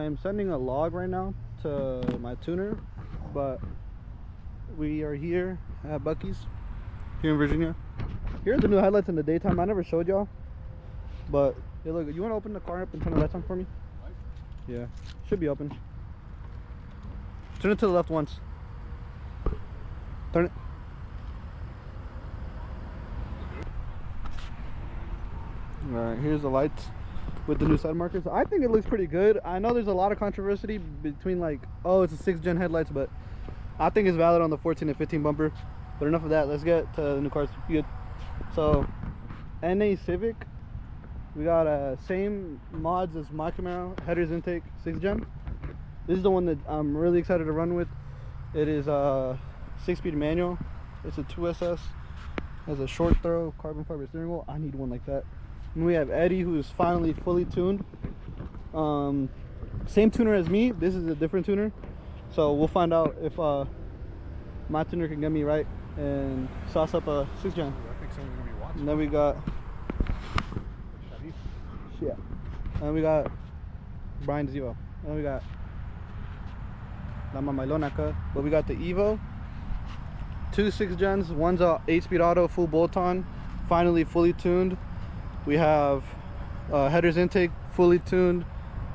I'm sending a log right now to my tuner, but we are here at Buc-ee's here in Virginia. Here are the new headlights in the daytime. I never showed y'all, but hey, look, you want to open the car up and turn the lights on for me? Yeah, should be open. Turn it to the left once. Turn it. Alright, here's the lights with the new side markers. I think it looks pretty good. I know there's a lot of controversy between like, oh, it's a 6th gen headlights, but I think it's valid on the 14 and 15 bumper. But enough of that, let's get to the new cars. Good. So, NA Civic, we got same mods as my Camaro, headers intake 6th gen. This is the one that I'm really excited to run with. It is a 6-speed manual. It's a 2SS. Has a short throw carbon fiber steering wheel. I need one like that. And we have Eddie, who is finally fully tuned. Same tuner as me. This is a different tuner. So we'll find out if my tuner can get me right and sauce up a 6th gen. I think someone's gonna be watching. And then we got and we got Brian's Evo. And we got La Mamalona cut. But we got the Evo. 2 6 gens. One's a 8-speed auto, full bolt-on, finally fully tuned. We have headers intake, fully tuned,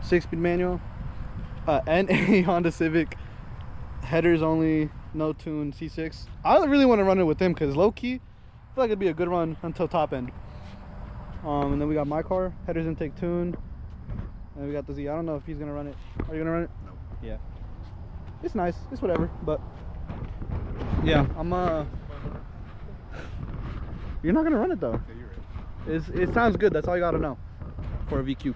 6-speed manual. And a Honda Civic, headers only, no tune, C6. I really want to run it with him because low-key, I feel like it'd be a good run until top end. And then we got my car, headers intake tuned. And we got the Z. I don't know if he's gonna run it. Are you gonna run it? No. Yeah. It's nice. It's whatever. But yeah, I'm You're not gonna run it though. Okay, you're right. It sounds good. That's all you gotta know for a VQ.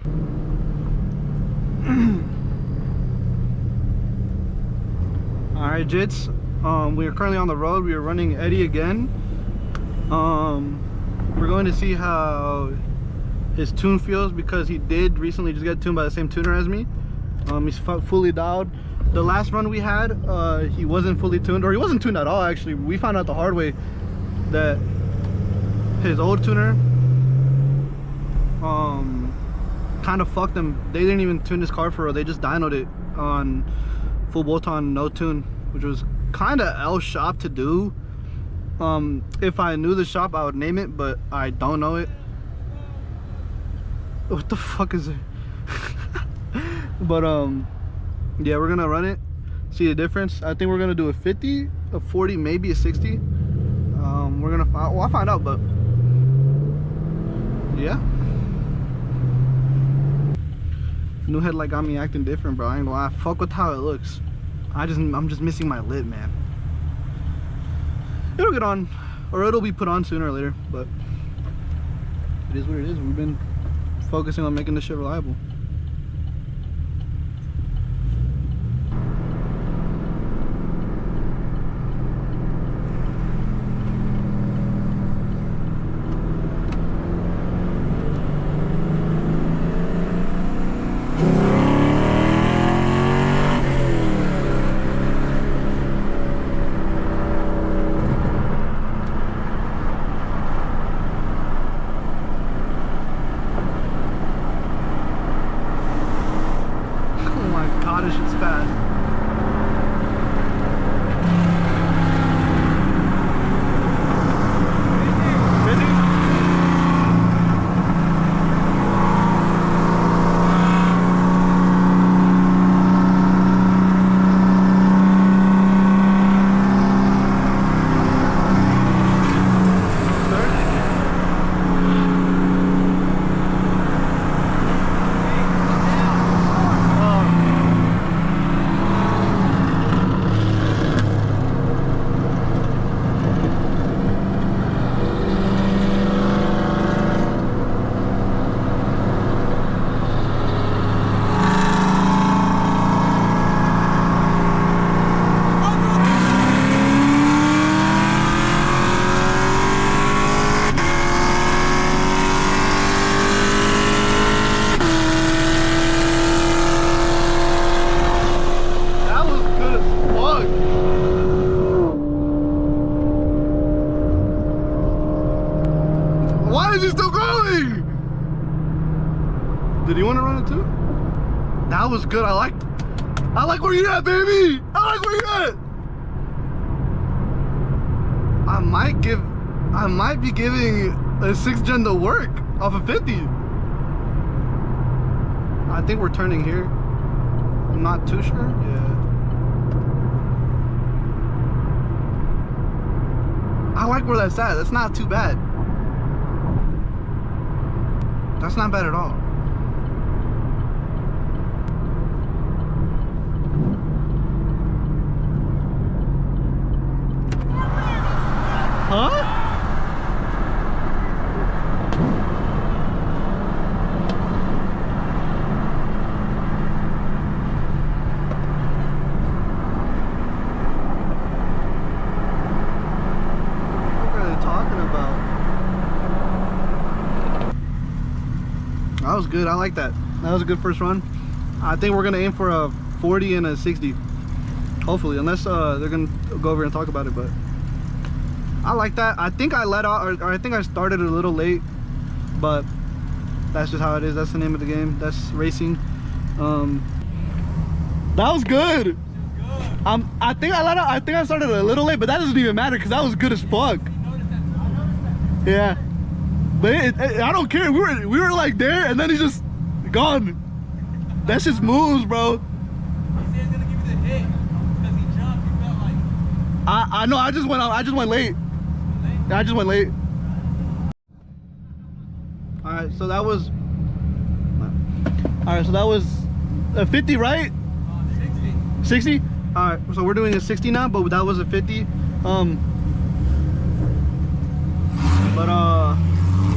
All right, Jits. We are currently on the road. We are running Eddie again. We're going to see how his tune feels because he did recently just get tuned by the same tuner as me. He's fully dialed. The last run we had, he wasn't fully tuned, or he wasn't tuned at all actually. We found out the hard way that his old tuner kind of fucked him. They didn't even tune this car for real. They just dynoed it on full bolt-on, no tune, which was kind of L shop to do. If I knew the shop, I would name it, but I don't know it. What the fuck is it? But yeah, we're gonna run it, see the difference. I think we're gonna do a 50, a 40, maybe a 60. We're gonna find, well, I'll find out, but yeah. New headlight got me acting different, bro. I ain't gonna lie. Fuck with how it looks. I'm just missing my lid, man. It'll get on, or it'll be put on sooner or later, but it is what it is. We've been focusing on making this shit reliable. Did he want to run it too? That was good. I like where you at, baby. I like where you at. I might be giving a 6th gen to work off of 50. I think we're turning here. I'm not too sure. Yeah. I like where that's at. That's not too bad. That's not bad at all. Huh? That was good. I like that. That was a good first run. I think we're gonna aim for a 40 and a 60, hopefully, unless they're gonna go over and talk about it. But I like that. I think I let out, or I think I started a little late, but that's just how it is. That's the name of the game. That's racing. That was good. I think I let out. I think I started a little late, but that doesn't even matter because that was good as fuck. Yeah. But I don't care. We were like there, and then he's just gone. That's just moves, bro. He said he's gonna give you the hit because he jumped. He felt like. I know. I just went out. I just went late. I just went late. All right. So that was. All right. So that was a 50, right? 60. 60. All right. So we're doing a 60 now, but that was a 50.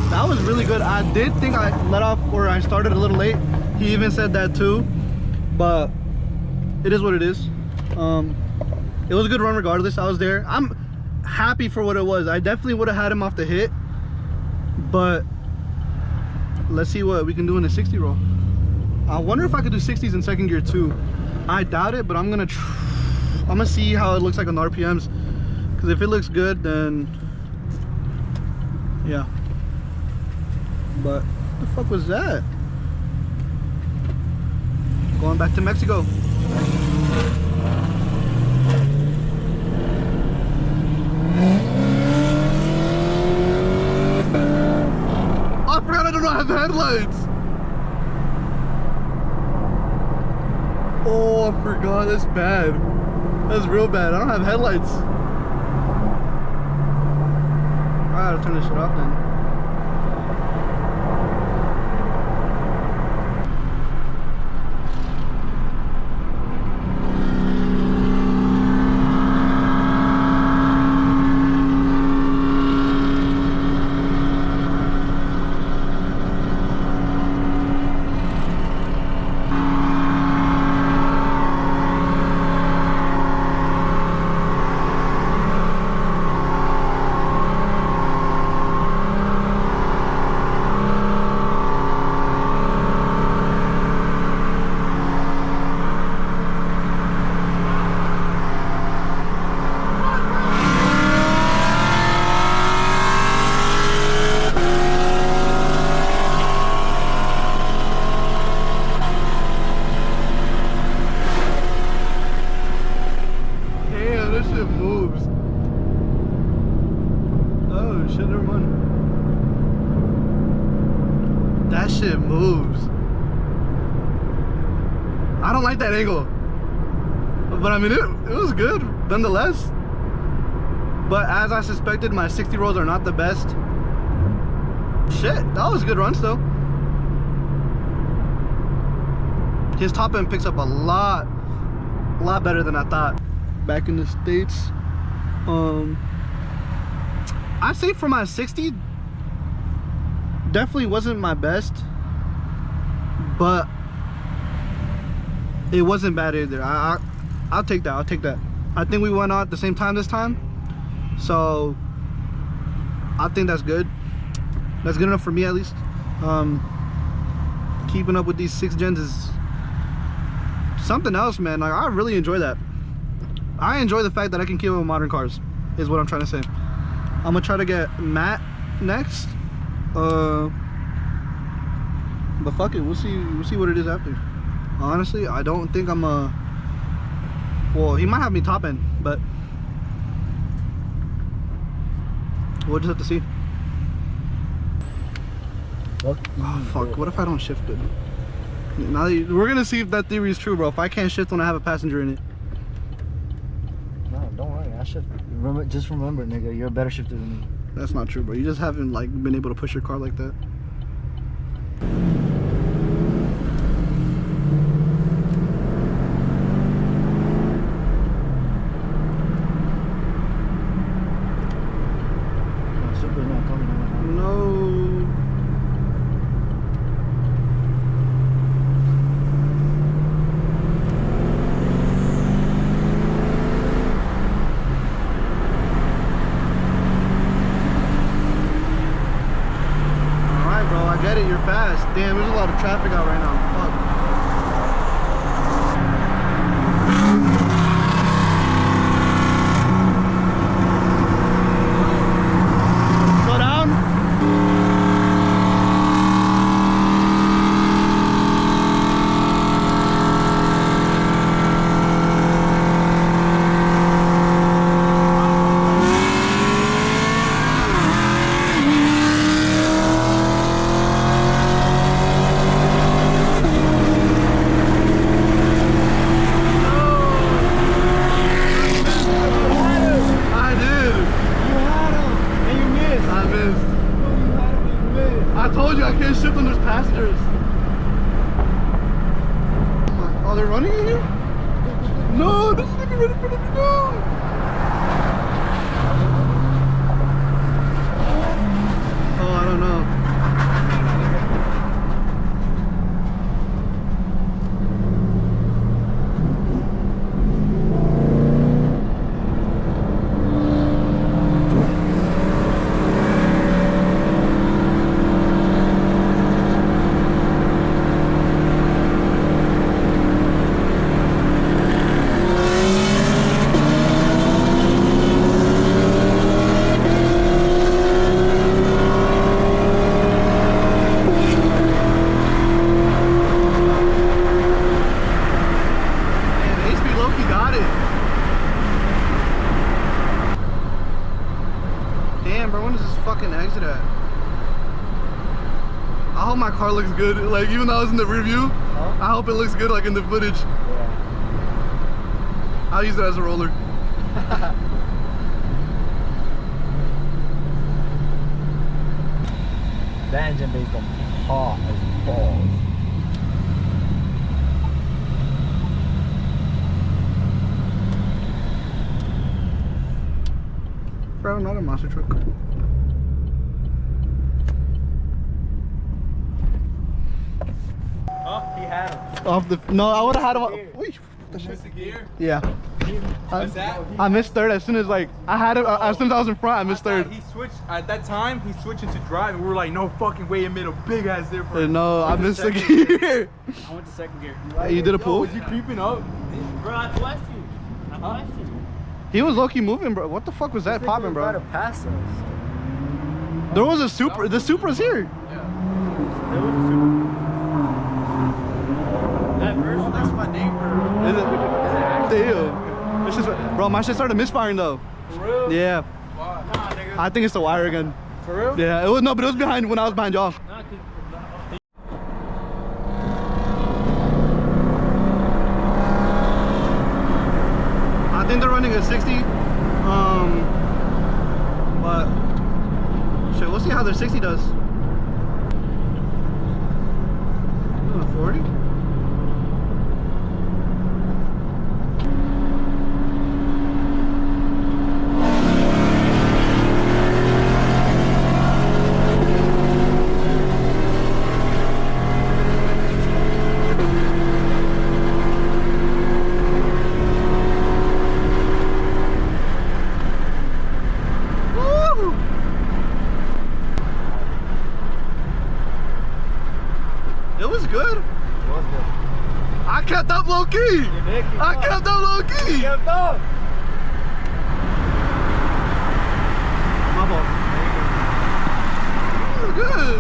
That was really good. I did think I let off, or I started a little late. He even said that too, but it is what it is. It was a good run regardless. I was there. I'm happy for what it was. I definitely would have had him off the hit, but let's see what we can do in a 60 roll. I wonder if I could do 60s in 2nd gear too. I doubt it, but I'm gonna see how it looks like on the RPMs, because if it looks good, then yeah. But what the fuck was that? Going back to Mexico. Oh, I forgot I don't have headlights. Oh, I forgot. That's bad. That's real bad. I don't have headlights. I gotta turn this shit off then. That shit moves. I don't like that angle, but I mean it was good nonetheless. But as I suspected, my 60 rolls are not the best. Shit, that was good runs though. His top end picks up a lot better than I thought. Back in the States, I'd say for my 60, definitely wasn't my best, but it wasn't bad either. I'll take that. I'll take that. I think we went out at the same time this time, so I think that's good. That's good enough for me at least. Keeping up with these 6 gens is something else, man. Like, I really enjoy that. I enjoy the fact that I can keep up with modern cars, is what I'm trying to say. I'm gonna try to get Matt next. But fuck it, we'll see what it is after. Honestly, I don't think I'm a. Well, he might have me top end, but we'll just have to see. Oh fuck! What if I don't shift it? Now that we're gonna see if that theory is true, bro. If I can't shift when I have a passenger in it. No, don't worry. I shift. Remember, just remember, nigga, you're a better shifter than me. That's not true, bro. You just haven't like been able to push your car like that. Super's not coming. No. I get it, you're fast. Damn, there's a lot of traffic out right now. Fuck. Slow down. I told you I can't shift when there's passengers. Oh, they're running in here? No, this is gonna be ready for them to go. Oh, I don't know. Damn, bro, when does this fucking exit at? I hope my car looks good. Like, even though I was in the review, I hope it looks good, like in the footage. Yeah. I'll use it as a roller. That engine bay's gonna be hot as balls. Bro, not a monster truck. Oh, he had him. Off the no, I would have had him. Wait, Missed the gear? yeah. What's that? I missed third as soon as like I had it. As soon as I was in front, I missed third. He switched at that time. He switched into drive, and we were like, "No fucking way!" It made a big ass difference. No, I missed the gear. I went to second gear. Hey, you did a Yo, pull? was he creeping up? Bro, I blessed you. I blessed you. He was low-key moving, bro. What the fuck was that popping, Try to bro? pass us. There was a super. The Supra's here. There was a super. That first one. That's my neighbor. Is it? Damn. This is, bro, my shit started misfiring though. For real? Yeah. Wow. Nah, nigga. I think it's the wire again. For real? Yeah. It was no, but it was behind when I was behind y'all. Nah, cause I think they're running a 60. But shit, we'll see how their 60 does. 40. It was good. It was good. I kept up low key. You did keep I up. kept up low key. Kept up. My fault. It was good.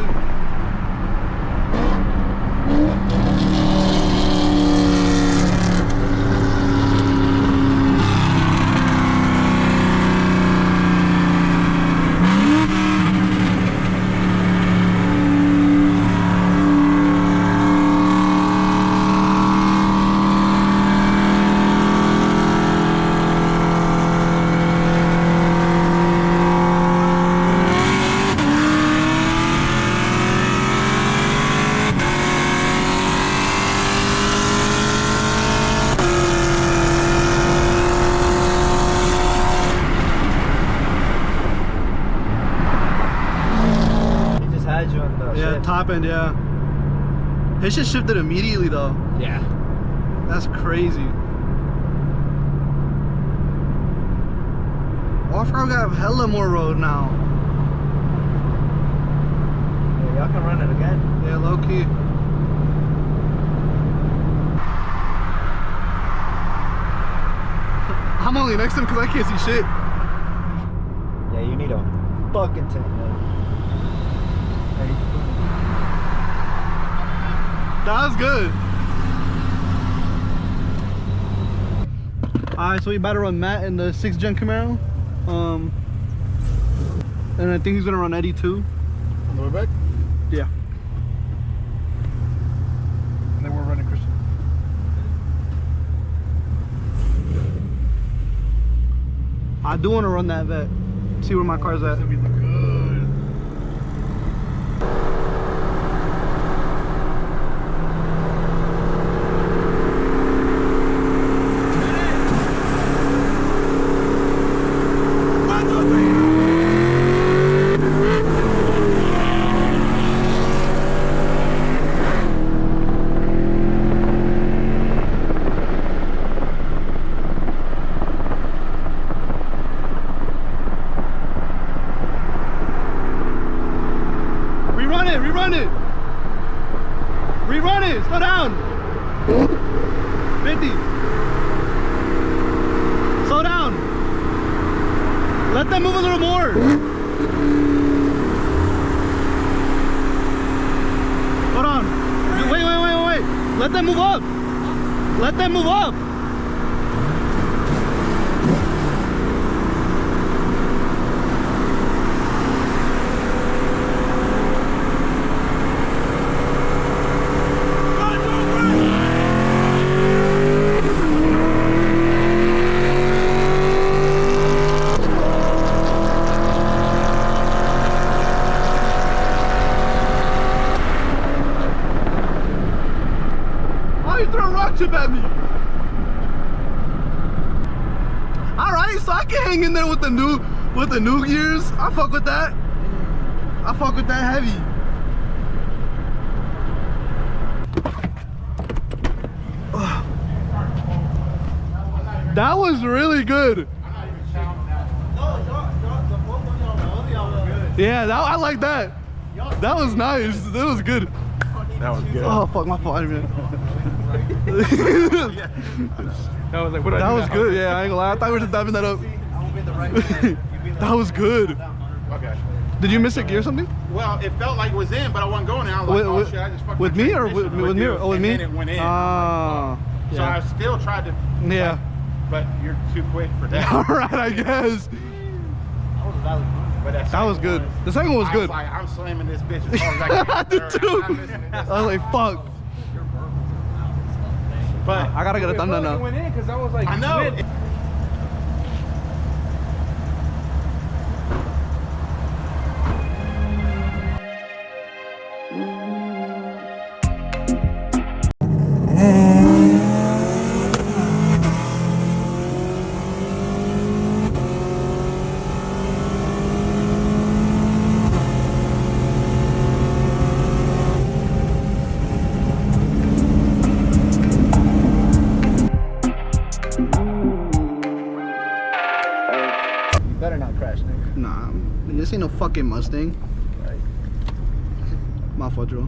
Yeah, shift. top end, yeah. His shit shifted immediately though. Yeah. That's crazy. Off-road got hella more road now. Yeah, y'all can run it again. Yeah, low key. I'm only next to him because I can't see shit. Yeah, you need a fucking tent, man. That was good. Alright, so we about to run Matt in the 6th gen Camaro. And I think he's gonna run Eddie too. On the way back? Yeah. And then we're running Christian. I do want to run that vet. See where my car's at. It's gonna be good. Rerun it! Rerun it! Slow down! 50. Slow down! Let them move a little more! Hold on. Wait. Let them move up! Let them move up! Chip at me. All right, so I can hang in there with the new gears. I fuck with that. I fuck with that heavy. That was really good. Yeah, I like that. That was nice. That was good. That was good. Oh fuck, my fault. I didn't mean- That was like, what That was good, yeah, I ain't gonna lie. I thought we were just diving that up. That was good. Okay. Did you miss a gear or something? Well, it felt like it was in, but I wasn't going in. I was like, oh shit, I just fucked with my me or transmission. with me? you. Oh, with And me? then it went in. Ah, So I still tried to. yeah. But you're too quick for that. All right, I guess. But That was good. The second one was I good. was like, I'm slamming this bitch as hard as I can. I did too. I'm listening to this. I was like, fuck. But I gotta get a thunder It now. went in because I was like, I know. Better not crash, nigga. Nah, this ain't no fucking Mustang. My fault, Joe.